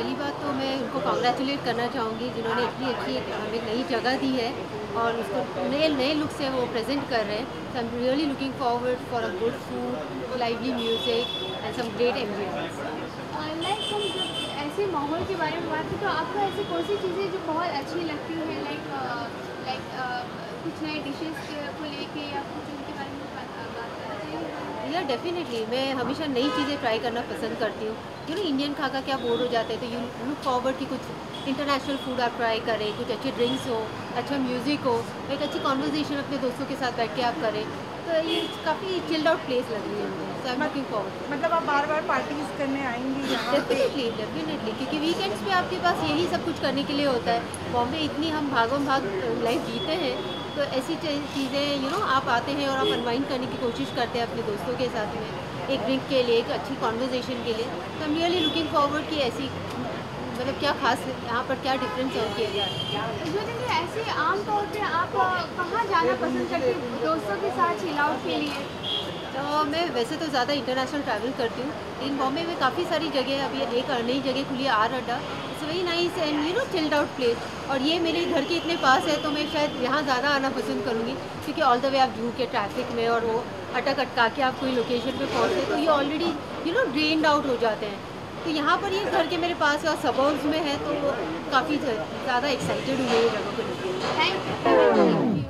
पहली बात तो मैं उनको कॉन्ग्रेचुलेट करना चाहूँगी जिन्होंने इतनी अच्छी हमें नई जगह दी है और उसको नए नए लुक से वो प्रेजेंट कर रहे हैं। So I am really looking forward for a good food, lively music and some great ambience. Like हम जब ऐसे माहौल के बारे में बात करें तो आपको ऐसी कौन सी चीज़ें जो बहुत अच्छी लगती है, लाइक कुछ नए डिशेस को लेके या कुछ उनके बारे में बात करना चाहिए? या डेफिनेटली मैं हमेशा नई चीज़ें ट्राई करना पसंद करती हूँ। इंडियन खा क्या बोर हो जाते हैं, तो यू लुक फॉरवर्ड कि कुछ इंटरनेशनल फूड आप ट्राई करें, कुछ अच्छे ड्रिंक्स हो, अच्छा म्यूज़िक हो, एक अच्छी कॉन्वर्जेशन अपने दोस्तों के साथ बैठ के आप करें। तो ये काफ़ी चिल्ड आउट प्लेस लग रही है मुझे। सो आई एम लुकिंग फॉरवर्ड। मतलब आप बार बार पार्टीज करने आएंगी यहाँ पे? डेफिनेटली क्योंकि वीकेंड्स पे आपके पास यही सब कुछ करने के लिए होता है। बॉम्बे इतनी हम भागम भाग लाइफ जीते हैं, तो ऐसी चीज़ें आप आते हैं और आप अनवाइंड करने की कोशिश करते हैं अपने दोस्तों के साथ में, एक ड्रिंक के लिए, एक अच्छी कॉन्वर्जेशन के लिए। तो आई एम रियली लुकिंग फॉरवर्ड कि ऐसी मतलब क्या खास यहाँ पर क्या डिफरेंस है किया जाए। जो देखिए ऐसे आमतौर पे आप कहाँ जाना पसंद करते हैं दोस्तों के साथ चिल आउट के लिए? तो मैं वैसे तो ज़्यादा इंटरनेशनल ट्रैवल करती हूँ, लेकिन बॉम्बे में काफ़ी सारी जगह है। अभी एक नई जगह खुली है आर अड्डा, it's very nice and chilled out place. और ये मेरे घर के इतने पास है तो मैं शायद यहाँ ज़्यादा आना पसंद करूँगी, क्योंकि ऑल द वे आप जू के ट्रैफिक में और वो अटक अटका के आप कोई लोकेशन पे पहुँचते तो ये ऑलरेडी ड्रेन्ड आउट हो जाते हैं। तो यहाँ पर ये घर के मेरे पास और सबर्ब्स में है, तो काफ़ी ज़्यादा एक्साइटेड हुए ये जगह को लेकर। Thank you.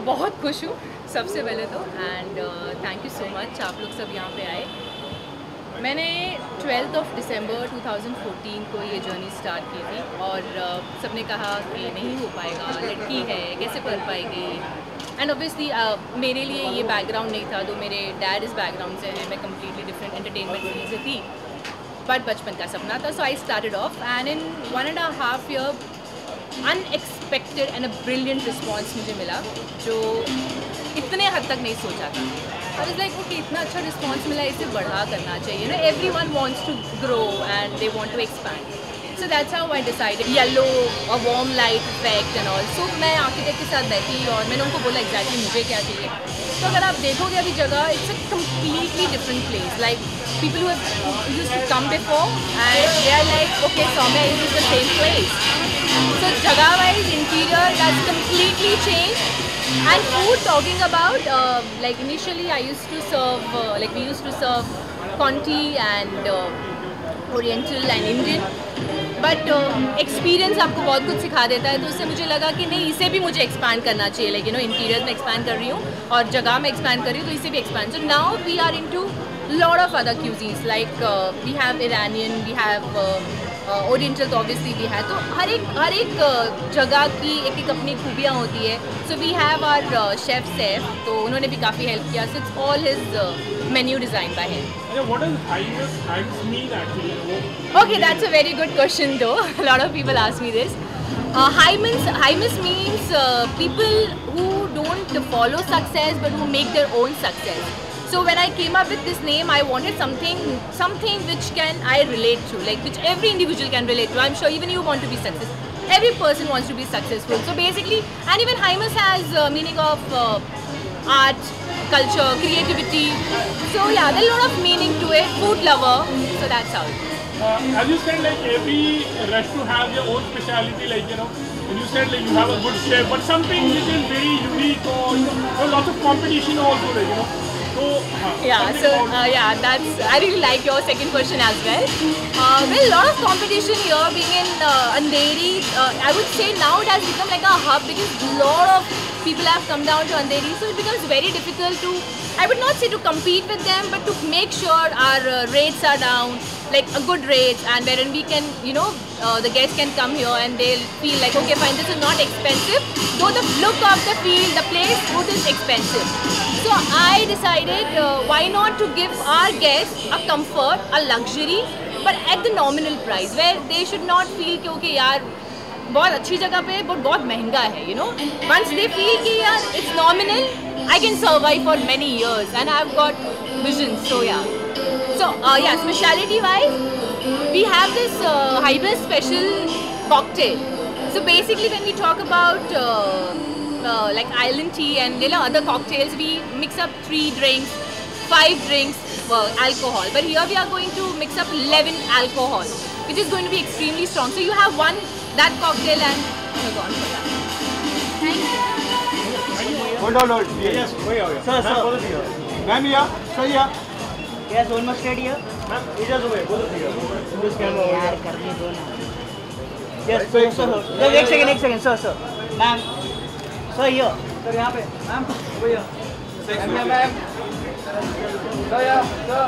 बहुत खुश हूँ सबसे पहले तो, and thank you so much आप लोग सब यहाँ पे आए। मैंने 12 दिसंबर 2014 को ये जर्नी स्टार्ट की थी और सबने कहा कि नहीं हो पाएगा, लड़की है कैसे कर पाएगी। एंड ऑब्वियसली मेरे लिए ये बैकग्राउंड नहीं था, तो मेरे डैड इस बैकग्राउंड से है, मैं कम्प्लीटली डिफरेंट एंटरटेनमेंट फील्ड से थी, बट बचपन का सपना था। So I started off and in 1.5 year unexpected and a brilliant response मुझे मिला, जो इतने हद तक नहीं सोचा था। और इट्स लाइक ओके, इतना अच्छा रिस्पॉन्स मिला, इसे बढ़ा करना चाहिए ना। Everyone wants to grow and they want to expand, so that's how I decided. Yellow और warm light effect and all. सो मैं आर्किटेक्ट के साथ बैठी और मैंने उनको बोला एग्जैक्टली मुझे क्या चाहिए। तो अगर आप देखोगे अभी जगह, it's a completely different place. Like people who used to come before and they are like, okay, Soumya, is this the same place? So jagah wise, interior that's completely changed. And food, talking about like initially I used to serve we used to serve Conti and Oriental and Indian, but experience आपको बहुत कुछ सिखा देता है। तो उससे मुझे लगा कि नहीं, इसे भी मुझे एक्सपैंड करना चाहिए। लाइक इंटीरियर में एक्सपैंड कर रही हूँ और जगह में एक्सपैंड कर रही हूँ, तो इसे भी expand. So now we are into lot of other cuisines, like we have Iranian, we have Oriental, तो obviously we have। तो हर एक जगह की एक अपनी खूबियाँ होती है। So we have our chef Saif, तो उन्होंने भी काफ़ी हेल्प किया। So it's all his menu designed by him. What does Hymas mean actually? Okay, that's a very good question though. A lot of people ask me this. Hymas means people who don't follow success but who make their own success. So when I came up with this name, I wanted something which I relate to, like which every individual can relate to. I'm sure even you want to be successful. Every person wants to be successful. So basically, and even Hymas has meaning of art, culture, creativity. So yeah, there's a lot of meaning to it. Food lover. So that's how. As you said, like every restaurant has their own speciality. Like and you said like you have a good chef, but something which is very unique, or there's lots of competition also. Like that's, I really like your second question as well. Well, a lot of competition here, being in Andheri. I would say now it has become like a hub because a lot of people have come down to Andheri, so it becomes very difficult to, I would not say to compete with them, but to make sure our rates are down, like a good rates, and wherein we can the guests can come here and they'll feel like, okay, fine, this is not expensive. Though the look of the field, the place, food is expensive. So I decided, why not to give our guests a comfort, a luxury, but at the nominal price, where they should not feel कि okay यार बहुत अच्छी जगह पे but बहुत महंगा है, you know. Once they feel कि यार it's nominal, I can survive for many years and I've got vision. So yeah. So yeah, speciality wise, we have this Hibis special cocktail. So basically, when we talk about like island tea and other cocktails, we mix up 3 drinks, 5 drinks, alcohol. But here we are going to mix up 11 alcohol, which is going to be extremely strong. So you have that cocktail and you're gone for that. Thank you. Hold on. Yes, sir. Ma'am, here. Sir, here. Yes, one must stay here. Ma'am, इधर से बोलो भैया. This camera. यार करने दो ना. Yes, sir. एक second, sir. Ma'am, sir here. Sir, यहाँ पे. Ma'am, भैया. Ma'am. Sir, sir.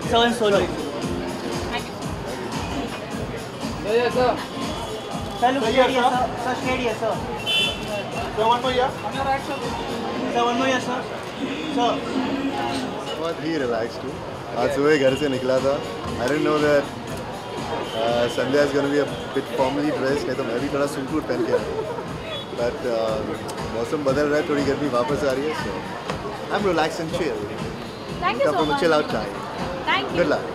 Sir and solo. Yes, sir. Sir, look here, sir. Sir, stay here, sir. So one more here. Sir, one more here, sir. Sir. बहुत ही relaxed हूँ. आज सुबह घर से निकला था. I didn't know that Sandhya is going to be a bit formally dressed. नहीं तो मैं भी थोड़ा सूट पहन के आया. But मौसम बदल रहा है, थोड़ी गर्मी वापस आ रही है. So I'm relaxed and chill. Thank you so much. Chill out time. Thank you. Good luck.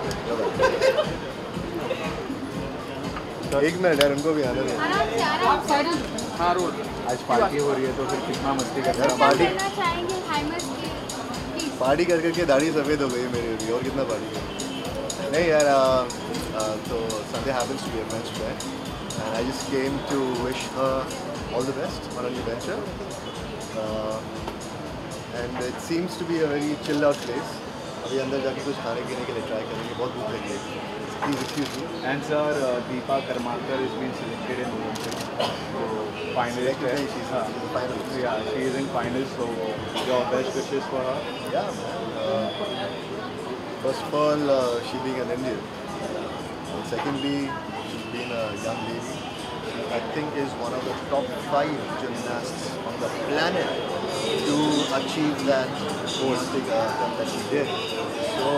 एक मिनट यार, उनको भी आना है. आराम से हाँ रोड. आज पार्टी हो रही है तो फिर कितना मस्ती करना है. पार्टी करना चाहेंगे हाइमस की. पार्टी कर करके दाढ़ी सफ़ेद हो गई मेरी भी. और कितना पार्टी करें. नहीं यार, तो Sandhya happens to be a French friend and I just came to wish her all the best on her new venture. And it seems to be a very chilled out place. अभी अंदर जाके कुछ खाने पीने के लिए try करेंगे. बहुत भूख लगी है. Please excuse me. And sir, Deepa Karmakar has been selected in Olympics. So finalist है. She's in the finals. Yeah, she is in finals. So your best wishes for her. Yeah, man. First of all, she being an Indian. And secondly, she being a young lady, I think is one of the top 5 gymnasts on the planet to achieve that gold that she did. So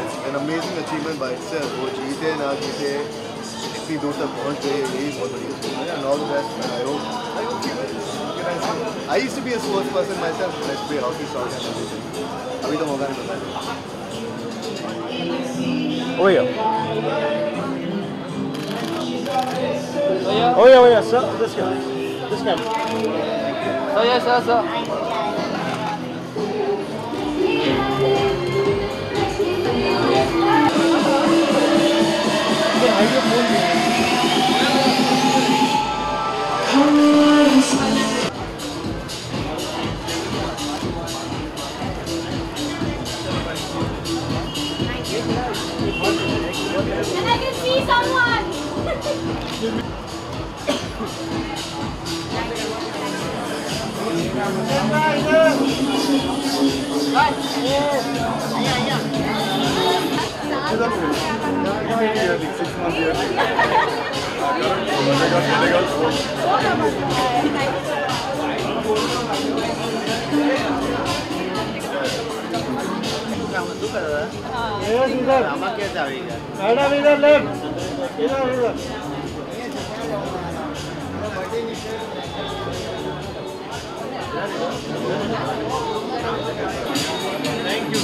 it's an amazing achievement by itself. वो जीते ना जीते इतनी दूर तक पहुँच गई, यही बहुत बड़ी achievement है. And all the best, man. I hope I used to be a sports person myself. I used to play hockey, soccer and everything. अभी तो मौका नहीं मिला. Oh yeah. Oh yeah, sir. This guy. Oh yeah, sir. And I can see someone. Madam, इधर left. इधर. Thank you,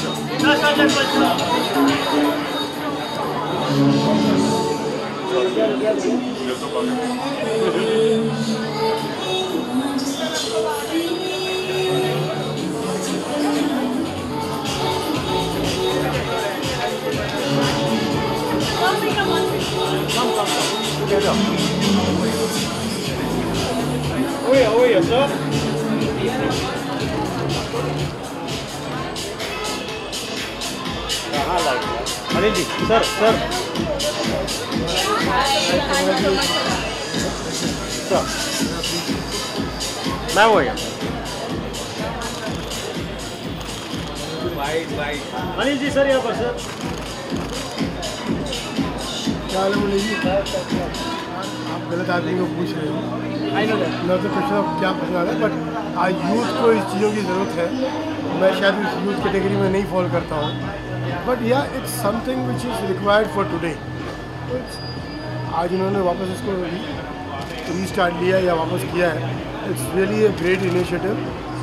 Oh yeah, sir. Anil ji, sir. Sir. Ma'am हो गया. Wide. Anil ji sir यहाँ पर sir. क्या हाल है मुझे जी? आप गलत आदमी को पूछ रहे हो। I know that. न तो क्वेश्चन ऑफ क्या पसंद आता है, बट आज यूथ को इस चीज़ों की ज़रूरत है। मैं शायद इस यूथ कैटेगरी में नहीं फॉलो करता हूँ, बट या it's something which is required for today. आज उन्होंने वापस इसको रीस्टार्ट लिया या वापस किया है। It's really a great initiative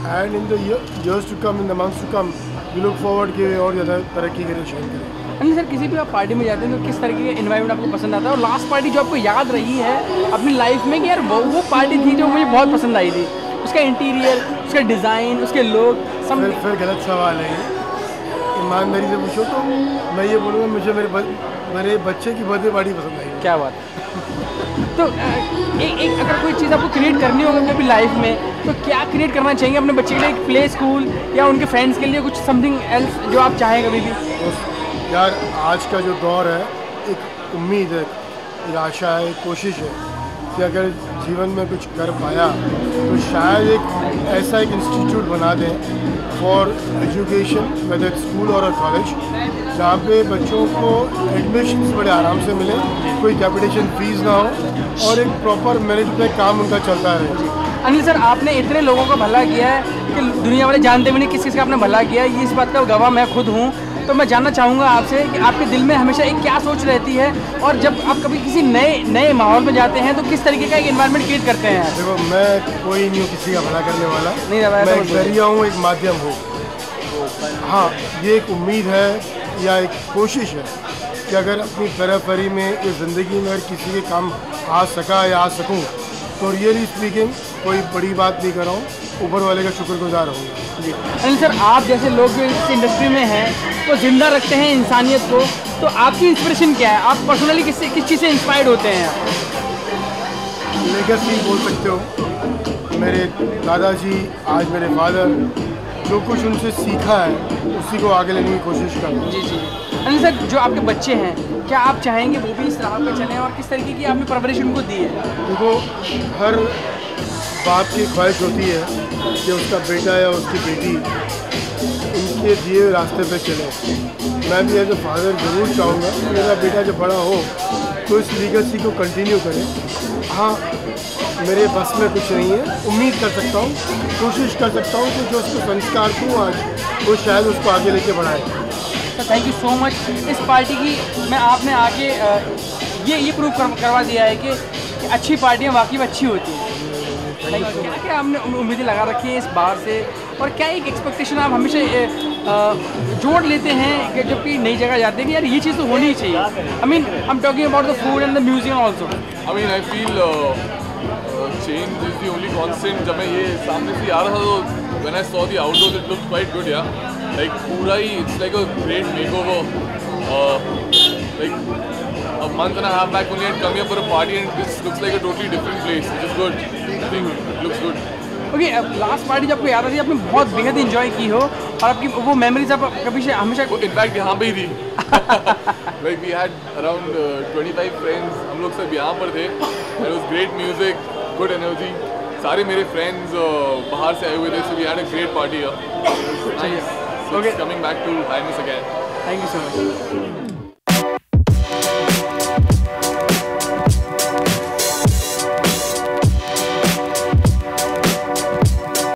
and in the years to come, in the months to come, we look forward के और ज़्यादा तरक्की करें, शेयर करें। अनिल सर, किसी भी आप पार्टी में जाते हैं तो किस तरीके का इन्वायरमेंट आपको पसंद आता है, और लास्ट पार्टी जो आपको याद रही है अपनी लाइफ में कि यार वो पार्टी थी जो मुझे बहुत पसंद आई थी, उसका इंटीरियर, उसका डिज़ाइन, उसके लोग सब। फिर गलत सवाल है ये। ईमानदारी से पूछो तो मैं ये बोलूँगा मुझे मेरे बच्चे की बर्थडे पार्टी पसंद आई। क्या बात। तो एक अगर कोई चीज़ आपको क्रिएट करनी होगी अपनी लाइफ में, तो क्या क्रिएट करना चाहिए अपने बच्चे के लिए? एक प्ले स्कूल या उनके फ्रेंड्स के लिए कुछ समथिंग एल्स जो आप चाहें कभी भी? यार आज का जो दौर है, एक उम्मीद है, एक आशा है, एक कोशिश है कि अगर जीवन में कुछ कर पाया तो शायद एक ऐसा एक इंस्टीट्यूट बना दें फॉर एजुकेशन, वेदर स्कूल और कॉलेज, जहाँ पे बच्चों को एडमिशन्स बड़े आराम से मिले, कोई कैपिटेशन फीस ना हो और एक प्रॉपर मैनेजमेंट काम उनका चलता रहे। अनिल सर, आपने इतने लोगों का भला किया है कि दुनिया वाले जानते भी नहीं किस किस का आपने भला किया है। ये इस बात का गवाह मैं खुद हूँ। तो मैं जानना चाहूँगा आपसे कि आपके दिल में हमेशा एक क्या सोच रहती है, और जब आप कभी किसी नए माहौल में जाते हैं तो किस तरीके का एक एनवायरनमेंट क्रिएट करते हैं? देखो, मैं कोई नहीं हूँ किसी का भला करने वाला, नहीं, मैं एक जरिया हूँ, एक माध्यम हूँ। हाँ, ये एक उम्मीद है या एक कोशिश है कि अगर अपनी पेराफेरी में इस ज़िंदगी में अगर किसी के काम आ सका या आ सकूँ तो रियली स्पीकिंग कोई बड़ी बात नहीं कर रहा हूँ, ऊपर वाले का शुक्रगुजार हूँ। जी अनिल सर, आप जैसे लोग जो इस इंडस्ट्री में हैं वो जिंदा रखते हैं इंसानियत को, तो आपकी इंस्पिरेशन क्या है? आप पर्सनली किस चीज़ से इंस्पायर्ड होते हैं? लेगेसी बोल सकते हो। मेरे दादाजी, आज मेरे फादर, जो कुछ उनसे सीखा है उसी को आगे लेने की कोशिश कर रहा हूँ। जी जी। अनिल सर, जो आपके बच्चे हैं, क्या आप चाहेंगे वो भी इस राह पे चलें, और किस तरीके की आपने परवरिश उनको दी है? देखो, हर बाप की ख्वाहिश होती है कि उसका बेटा या उसकी बेटी उनके दिए रास्ते पे चले। मैं भी एज ए फादर ज़रूर चाहूँगा कि मेरा बेटा जब बड़ा हो तो इस लीगेसी को कंटिन्यू करे। हाँ, मेरे बस में कुछ नहीं है, उम्मीद कर सकता हूँ, कोशिश कर सकता हूँ कि जो उसको संस्कार दूँ आज, वो शायद उसको आगे लेके बढ़ाए। तो थैंक यू सो मच। इस पार्टी की मैं आपने आके ये प्रूव करवा दिया है कि अच्छी पार्टियाँ वाकई में अच्छी होती हैं। क्या क्या आपने उम्मीदें लगा रखी है इस बार से, और क्या एक एक्सपेक्टेशन आप हमेशा जोड़ लेते हैं कि जबकि नई जगह जाते हैं कि यार ये चीज़ तो होनी ही चाहिए? I mean I am talking about the food and the museum also. I mean I feel change is the only constant. जब मैं ये सामने से आ रहा था तो when I saw the outdoors it looks quite good, या लाइक पूरा ही it's like a great makeover. Like a month and a half back only I had come here for a party and this looks like a totally different place, which is good. I think it looks good. Okay, last party जब आपको याद आती है आपने बहुत बेहद enjoy की हो, और आपकी वो मेमोरीज आप कभी से हमेशा इनफैक्ट यहाँ पे ही थी। Like we had around 25 friends, हम लोग सब यहाँ पर थे। It was great music, good energy, सारे मेरे फ्रेंड्स बाहर से आए हुए थे, so we had a great party here. Nice. So coming back to highness again. Thank you so much.